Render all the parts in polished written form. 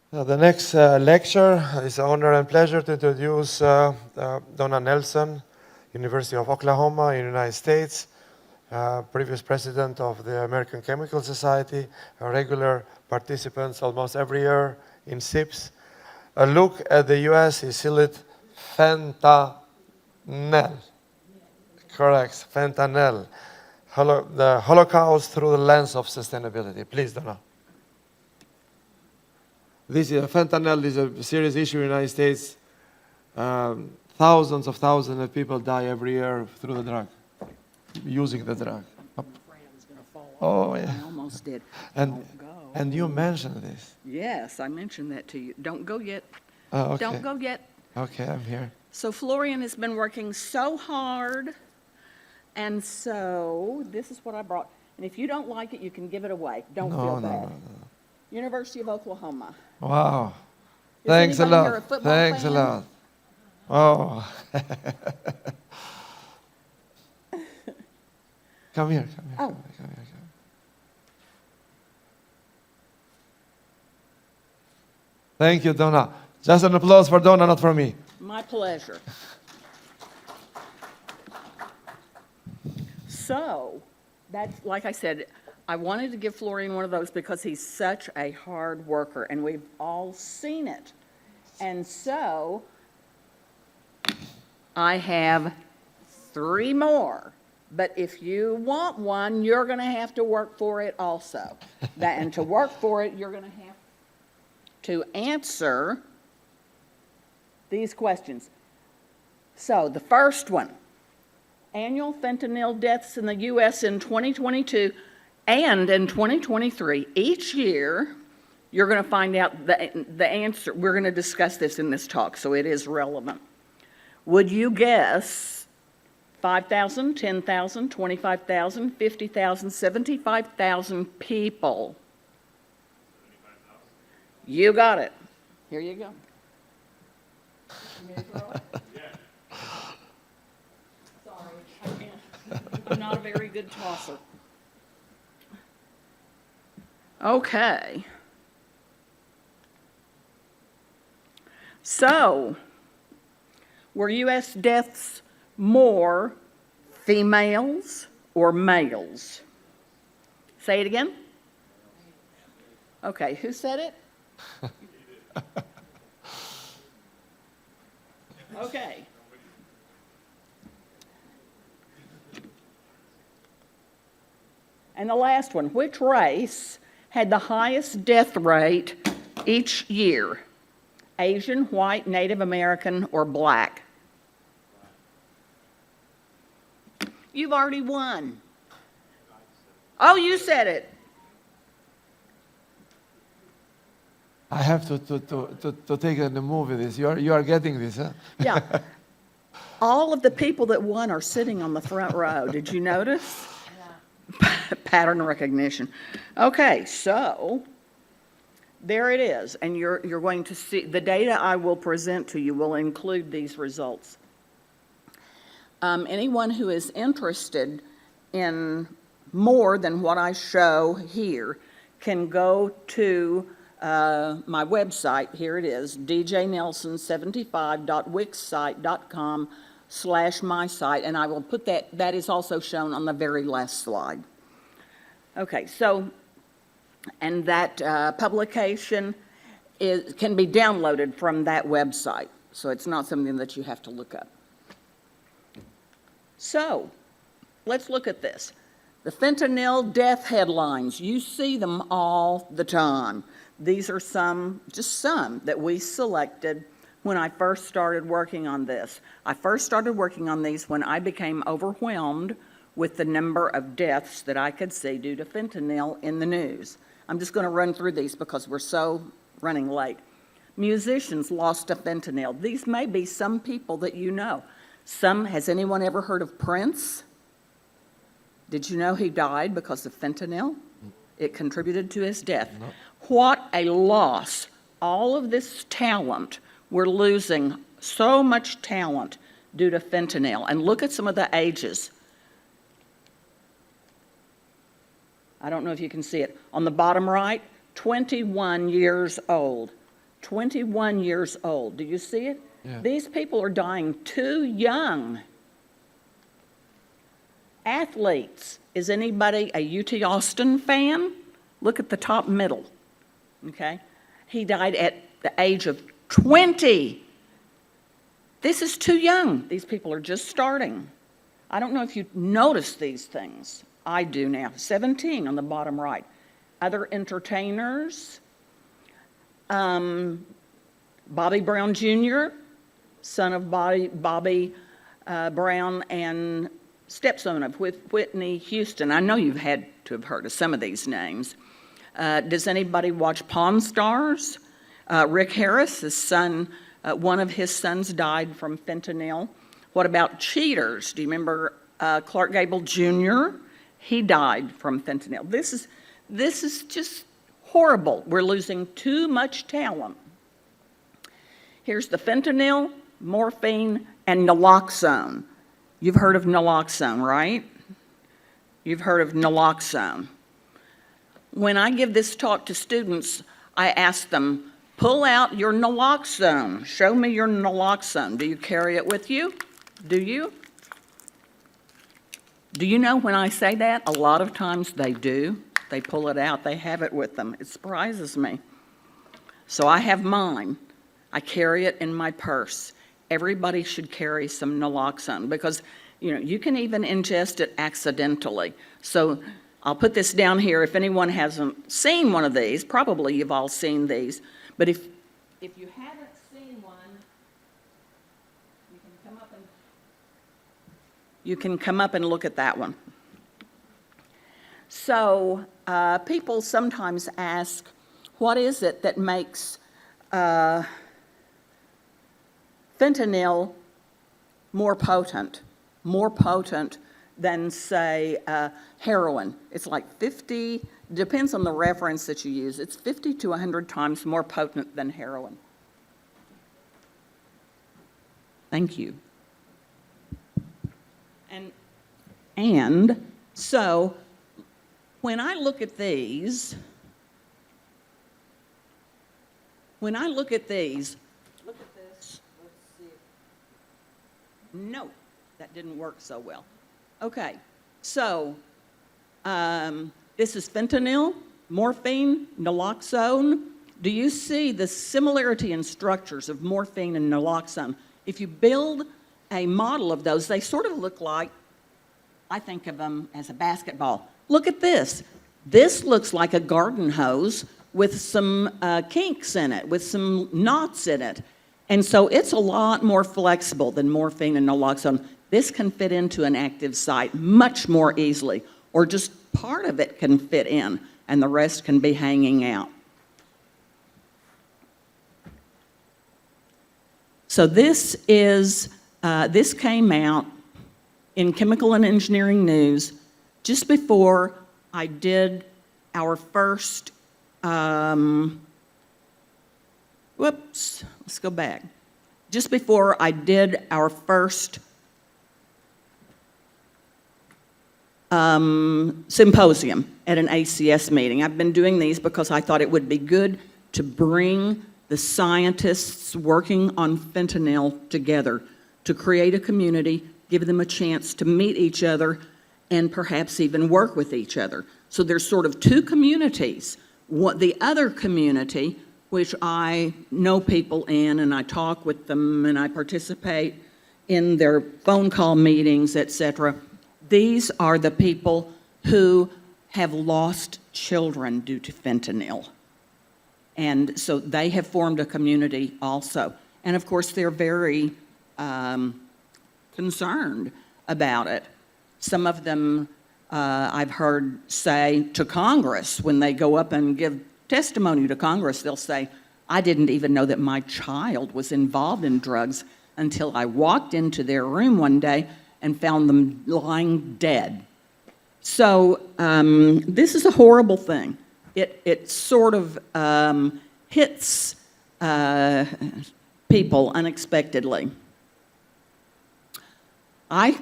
The next lecture is an honor and pleasure to introduce Donna Nelson, University of Oklahoma, in the United States, previous president of the American Chemical Society, a regular participant almost every year in SIPS. A look at the U.S. illicit fentanyl. Correct, fentanyl. The Holocaust through the lens of sustainability. Please, Donna. This fentanyl is a serious issue in the United States. Thousands of people die every year through the drug, using the drug. Oh, yeah. I almost did. And, Don't go. and you mentioned this. Yes, I mentioned that to you. Don't go yet. Oh, okay. Don't go yet. Okay, I'm here. So Florian has been working so hard, and so this is what I brought. And if you don't like it, you can give it away. Don't feel bad. No. University of Oklahoma. Wow. Is Thanks a anybody here lot. a football Thanks fan? a lot. Oh. Come here. Oh. Come here. Thank you, Donna. Just an applause for Donna, not for me. My pleasure. So, that's, like I said, I wanted to give Florian one of those because he's such a hard worker, and we've all seen it. And so, I have 3 more. But if you want one, you're going to have to work for it also. And to work for it, you're going to have to answer these questions. So the first one, annual fentanyl deaths in the U.S. in 2022 and in 2023. Each year, you're going to find out the answer. We're going to discuss this in this talk, so it is relevant. Would you guess 5,000, 10,000, 25,000, 50,000, 75,000 people? You got it. Here you go. You want me to throw it? Yeah. Sorry, I can't. I'm not a very good tosser. Okay. So, were U.S. deaths more females or males? Say it again. Okay, who said it? Okay. And the last one, which race had the highest death rate each year? Asian, white, Native American, or black? You've already won. Oh, you said it. I have to take the move with this. You are getting this, huh? Yeah. All of the people that won are sitting on the front row. Did you notice? Yeah. Pattern recognition. Okay, so there it is. And you're going to see, the data I will present to you will include these results. Anyone who is interested in more than what I show here can go to my website. Here it is, djnelson75.wixsite.com/mysite, and I will put that is also shown on the very last slide. Okay, so, and that publication can be downloaded from that website, so it's not something that you have to look up. So, let's look at this. The fentanyl death headlines, you see them all the time. These are just some that we selected when I first started working on this. I first started working on these when I became overwhelmed with the number of deaths that I could see due to fentanyl in the news. I'm just going to run through these because we're so running late. Musicians lost to fentanyl. These may be some people that you know. Has anyone ever heard of Prince? Did you know he died because of fentanyl? It contributed to his death. No. What a loss. All of this talent, we're losing so much talent due to fentanyl. And look at some of the ages. I don't know if you can see it. On the bottom right, 21 years old. 21 years old. Do you see it? Yeah. These people are dying too young. Athletes. Is anybody a UT Austin fan? Look at the top middle, okay? He died at the age of 20. This is too young. These people are just starting. I don't know if you notice these things. I do now. 17 on the bottom right. Other entertainers. Bobby Brown Jr., son of Bobby Brown and stepson of Whitney Houston. I know you've had to have heard of some of these names. Does anybody watch Pawn Stars? Rick Harris, his son, one of his sons died from fentanyl. What about Cheaters? Do you remember Clark Gable Jr.? He died from fentanyl. This is just horrible. We're losing too much talent. Here's the fentanyl, morphine, and naloxone. You've heard of naloxone, right? You've heard of naloxone. When I give this talk to students, I ask them, pull out your naloxone. Show me your naloxone. Do you carry it with you? Do you? Do you know when I say that? A lot of times they do. They pull it out. They have it with them. It surprises me. So I have mine. I carry it in my purse. Everybody should carry some naloxone because, you know, you can even ingest it accidentally. So I'll put this down here. If anyone hasn't seen one of these, probably you've all seen these. But if you haven't seen one, you can come up and look at that one. So people sometimes ask, what is it that makes fentanyl more potent than, say, heroin? It's like 50, depends on the reference that you use, it's 50 to 100 times more potent than heroin. Thank you. And so when I look at these, look at this, let's see. No, that didn't work so well. Okay, so this is fentanyl, morphine, naloxone. Do you see the similarity in structures of morphine and naloxone? If you build a model of those, they sort of look like, I think of them as a basketball. Look at this. This looks like a garden hose with some kinks in it, with some knots in it. And so it's a lot more flexible than morphine and naloxone. This can fit into an active site much more easily, or just part of it can fit in, and the rest can be hanging out. So this came out in Chemical and Engineering News just before I did our first, let's go back. Just before I did our first symposium at an ACS meeting. I've been doing these because I thought it would be good to bring the scientists working on fentanyl together to create a community, give them a chance to meet each other, and perhaps even work with each other. So there's sort of two communities. The other community, which I know people in, and I talk with them, and I participate in their phone call meetings, etc. These are the people who have lost children due to fentanyl. And so they have formed a community also. And of course, they're very concerned about it. Some of them I've heard say to Congress, when they go up and give testimony to Congress, they'll say, I didn't even know that my child was involved in drugs until I walked into their room one day and found them lying dead. So this is a horrible thing. It sort of hits people unexpectedly. I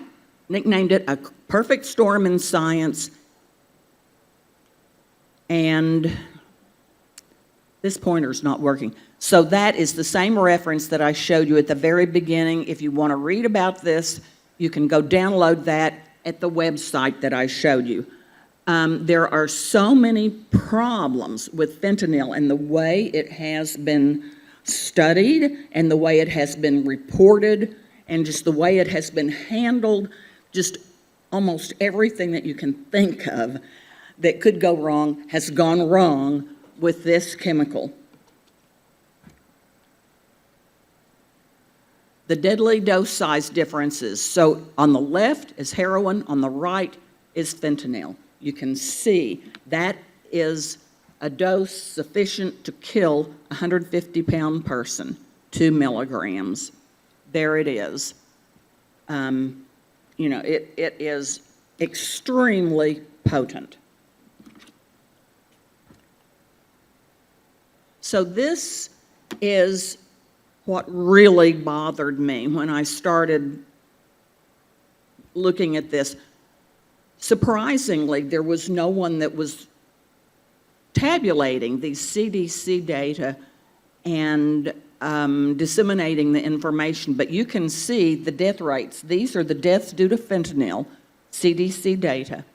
nicknamed it a perfect storm in science, and This pointer's not working. So that is the same reference that I showed you at the very beginning. If you want to read about this, you can go download that at the website that I showed you. There are so many problems with fentanyl and the way it has been studied and the way it has been reported and just the way it has been handled, just almost everything that you can think of that could go wrong has gone wrong with this chemical. The deadly dose size differences. So on the left is heroin, on the right is fentanyl. You can see that is a dose sufficient to kill a 150-pound person, 2 milligrams. There it is. You know, it is extremely potent. So this is what really bothered me when I started looking at this. Surprisingly, there was no one that was tabulating these CDC data and disseminating the information, but you can see the death rates. These are the deaths due to fentanyl, CDC data,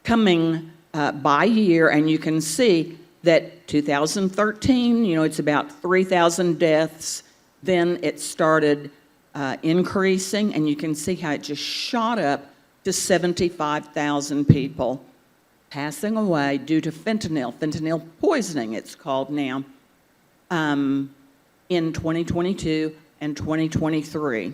coming by year, and you can see that 2013, you know, it's about 3,000 deaths. Then it started increasing, and you can see how it just shot up to 75,000 people passing away due to fentanyl poisoning, it's called now, in 2022 and 2023.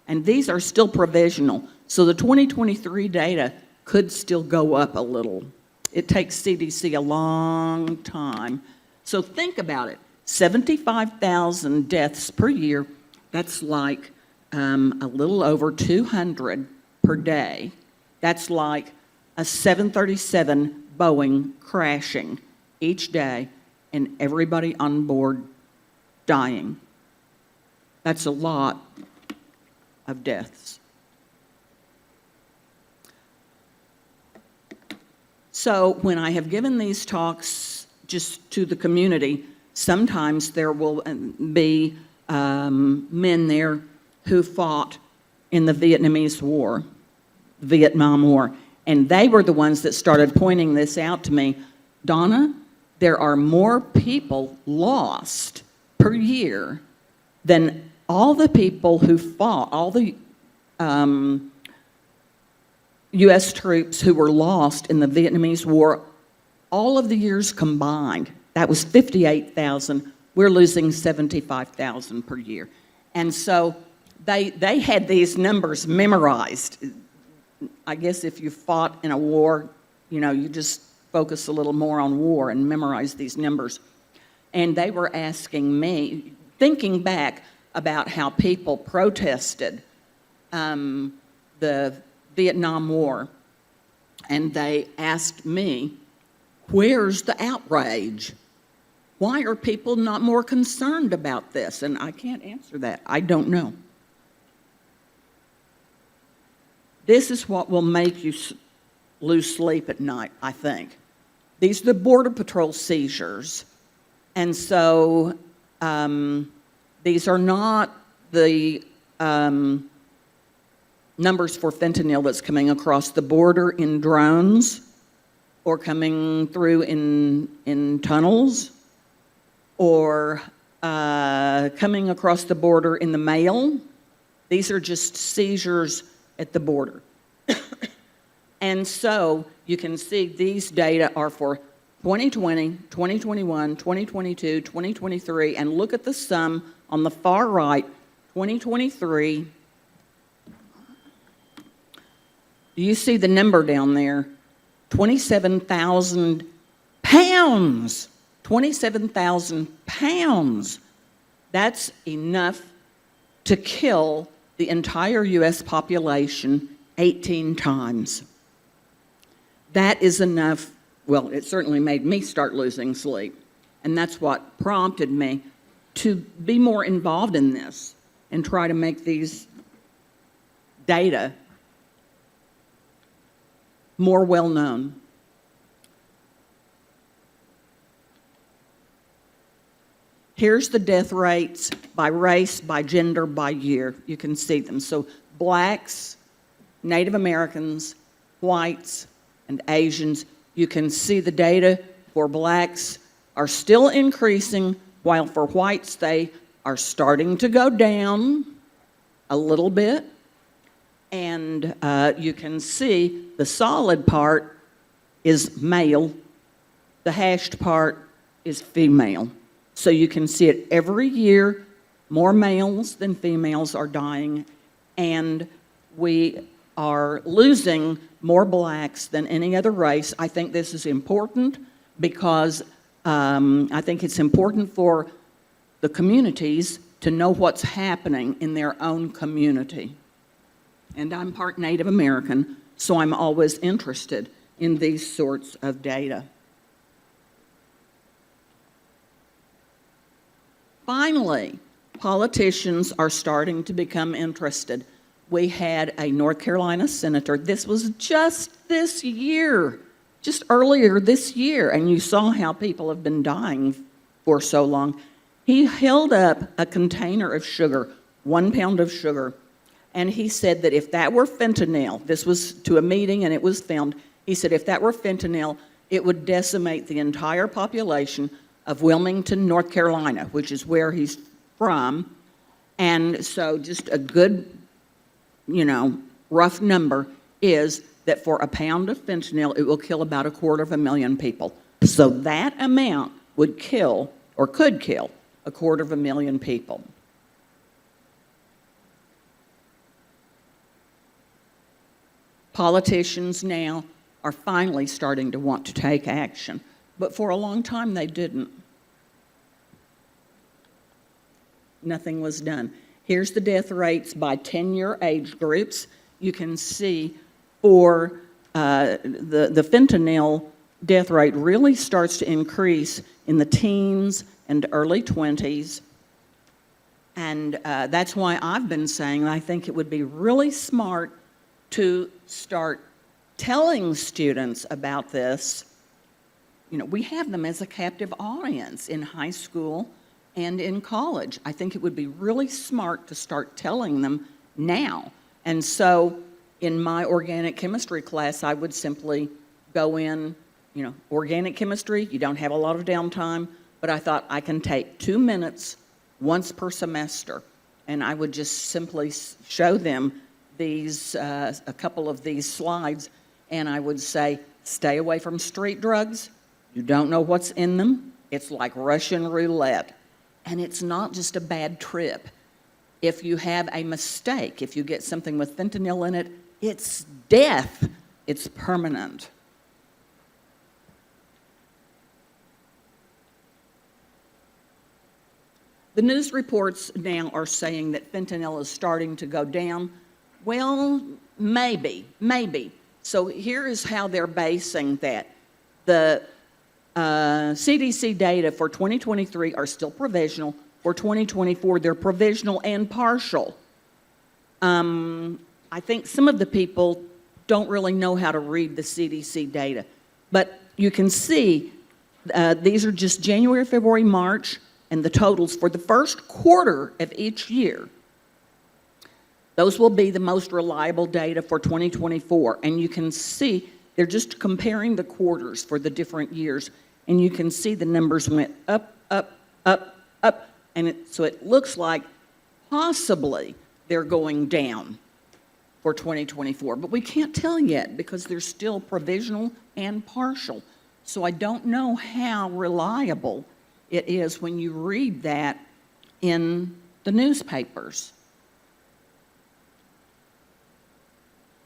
And these are still provisional, so the 2023 data could still go up a little. It takes CDC a long time. So think about it, 75,000 deaths per year, that's like a little over 200 per day. That's like a 737 Boeing crashing each day and everybody on board dying. That's a lot of deaths. So when I have given these talks just to the community, sometimes there will be men there who fought in the Vietnamese War, Vietnam War, and they were the ones that started pointing this out to me. Donna, there are more people lost per year than all the people who fought, all the U.S. troops who were lost in the Vietnamese War, all of the years combined. That was 58,000. We're losing 75,000 per year. And so they had these numbers memorized. I guess if you fought in a war, you know, you just focus a little more on war and memorize these numbers. And they were asking me, thinking back about how people protested the Vietnam War, and they asked me, where's the outrage? Why are people not more concerned about this? And I can't answer that. I don't know. This is what will make you lose sleep at night, I think. These are the Border Patrol seizures. And so these are not the numbers for fentanyl that's coming across the border in drones or coming through in tunnels or coming across the border in the mail. These are just seizures at the border. And so you can see these data are for 2020, 2021, 2022, 2023, and look at the sum on the far right, 2023. Do you see the number down there? 27,000 pounds. 27,000 pounds. That's enough to kill the entire U.S. population 18 times. That is enough. Well, it certainly made me start losing sleep. And that's what prompted me to be more involved in this and try to make these data more well known. Here's the death rates by race, by gender, by year. You can see them. So blacks, Native Americans, whites, and Asians. You can see the data for blacks are still increasing, while for whites they are starting to go down a little bit. And you can see the solid part is male, the hashed part is female. So you can see it every year, more males than females are dying, and we are losing more blacks than any other race. I think this is important because I think it's important for the communities to know what's happening in their own community. And I'm part Native American, so I'm always interested in these sorts of data. Finally, politicians are starting to become interested. We had a North Carolina senator, this was just this year, just earlier this year, and you saw how people have been dying for so long. He held up a container of sugar, 1 pound of sugar, and he said that if that were fentanyl, this was to a meeting and it was filmed, he said if that were fentanyl, it would decimate the entire population of Wilmington, North Carolina, which is where he's from. And so just a good, rough number is that for a pound of fentanyl, it will kill about 250,000 people. So that amount would kill, or could kill, 250,000 people. Politicians now are finally starting to want to take action, but for a long time they didn't. Nothing was done. Here's the death rates by 10-year age groups. You can see for the fentanyl death rate really starts to increase in the teens and early 20s. And that's why I've been saying I think it would be really smart to start telling students about this. We have them as a captive audience in high school and in college. I think it would be really smart to start telling them now. And so in my organic chemistry class, I would simply go in, organic chemistry, you don't have a lot of downtime, but I thought I can take 2 minutes once per semester, and I would just simply show them these, a couple of these slides, and I would say, stay away from street drugs. You don't know what's in them. It's like Russian roulette. And it's not just a bad trip. If you have a mistake, if you get something with fentanyl in it, it's death. It's permanent. The news reports now are saying that fentanyl is starting to go down. Well, maybe. So here is how they're basing that. The CDC data for 2023 are still provisional. For 2024, they're provisional and partial. I think some of the people don't really know how to read the CDC data. But you can see these are just January, February, March, and the totals for the first quarter of each year. Those will be the most reliable data for 2024. And you can see they're just comparing the quarters for the different years. And you can see the numbers went up, up, up, up. And so it looks like possibly they're going down for 2024. But we can't tell yet because they're still provisional and partial. So I don't know how reliable it is when you read that in the newspapers.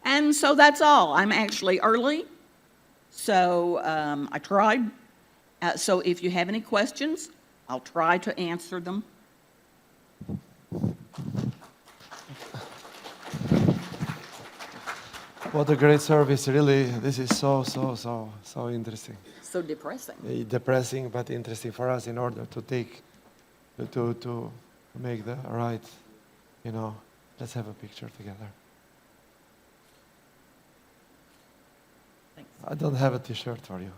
And so that's all. I'm actually early, so I tried. So if you have any questions, I'll try to answer them. What a great service, really. This is so interesting. So depressing. Depressing, but interesting for us in order to to make the right, let's have a picture together. I don't have a T-shirt for you.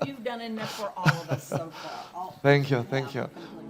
You've done enough for all of us so far. Thank you, thank you. Completely.